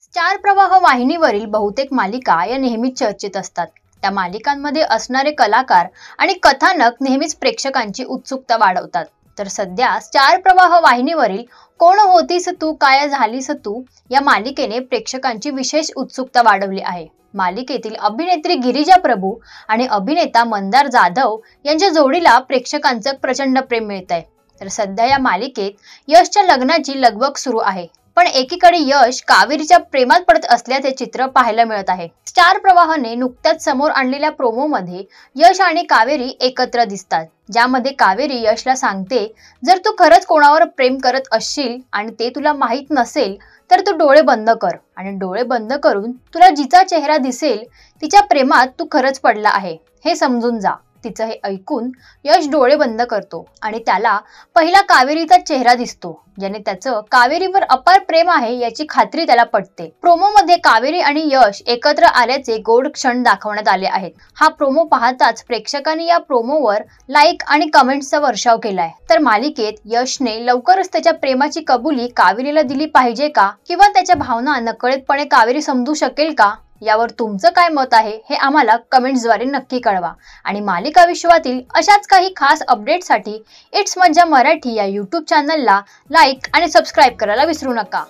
Star प्रवाह वाहिनीवरील बहुतेक मालिका या नेहमीच चर्चेत असतात। त्या मालिकांमध्ये असणारे कलाकार आणि कथानक नेहमीच प्रेक्षकांची उत्सुकता वाढवतात। तर सध्या स्टार प्रवाह वाहिनीवरील कोण होतीस तू काय झालीस तू या मालिकेने प्रेक्षकांची विशेष उत्सुकता वाढवली आहे। मालिकेतील अभिनेत्री गिरिजा प्रभू आणि अभिनेता मंदार जाधव यांच्या जोडीला प्रेक्षकांचं प्रचंड प्रेम मिळतंय। तर सध्या या मालिकेत यशच्या लग्नाची लगबग सुरू आहे। पण एकीकडे यश कावेरीच्या प्रेमात पडत असल्याचे चित्र पाहायला मिळत आहे। स्टार प्रवाहने नुकत्याच समोर आणलेल्या प्रोमो मध्ये यश आणि कावेरी एकत्र दिसतात, ज्यामध्ये कावेरी यशला सांगते, जर तू खरंच कोणावर प्रेम करत असशील आणि ते तुला माहित नसेल तर तू डोळे बंद कर आणि डोळे बंद करून तुला जिचा चेहरा दिसेल तिच्या प्रेमात तू खरंच पडला आहे हे समजून जा। तिचं हे ऐकून यश डोळे बंद करतो आणि त्याला पहिला कावेरीचा चेहरा दिसतो, ज्याने त्याचं कावेरीवर अपार प्रेम आहे याची खात्री त्याला पटते। प्रोमो मध्ये कावेरी आणि यश एकत्र आल्याचे गोड क्षण दाखवण्यात आले आहेत। हा प्रोमो पाहताच प्रेक्षकांनी या प्रोमोवर लाईक आणि कमेंट्सचा वर्षाव केलाय। तर मालिकेत यशने लवकरच त्याच्या प्रेमाची कबुली कावेरीला दिली पाहिजे का, किंवा त्याच्या भावना नकळतपणे कावेरी समजू शकेल का, यावर तुमचं काय मत आहे हे आम्हाला कमेंट्सद्वारे नक्की कळवा। आणि मालिका विश्वातील अशाच काही खास अपडेट्ससाठी इट्स मज्जा मराठी या यूट्यूब चॅनलला लाईक आणि सबस्क्राईब करायला विसरू नका।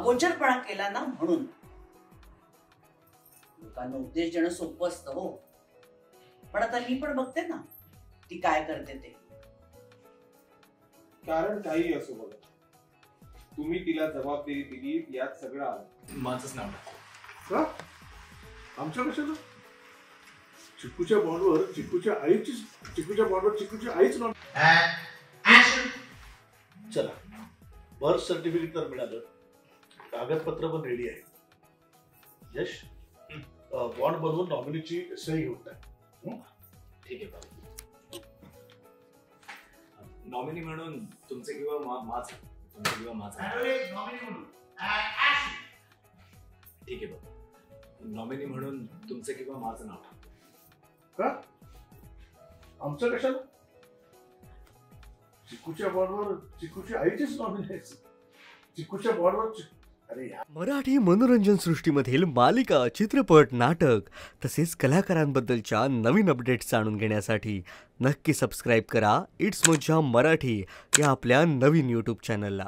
गोंचरपणा केला ना म्हणून लोकांना उपदेश देणं सोपं असतं हो, पण आता मी पण बघते ना ती काय करते ते। कारण काही असो बघा, तुम्ही तिला जबाबदारी दिली यात सगळं आलं। माझंच नाव का आमच्या कशाला? चिकूच्या बॉन्डवर चिकूच्या आईच नॉन। चला, बर्थ सर्टिफिकेट तर मिळालं, कागदपत्र पण रेडी आहे। यश, बॉन्ड बनवून नॉमिनीची सही घेऊन टाक। ठीक आहे, नॉमिनी म्हणून तुमचे किंवा माझं, ठीक आहे नॉमिनी म्हणून तुमचं किंवा माझं नाव का? आमचं कशाला? चिकूच्या बॉन्डवर चिकूची आईचीच नॉमिनी आहे। चिकूच्या बॉन्डवर मराठी मनोरंजन सृष्टीमधील मालिका, चित्रपट, नाटक तसेच कलाकारांबद्दलच्या नवीन अपडेट्स जाणून घेण्यासाठी नक्की सबस्क्राईब करा इट्स मज्जा मराठी या आपल्या नवीन यूट्यूब चॅनलला।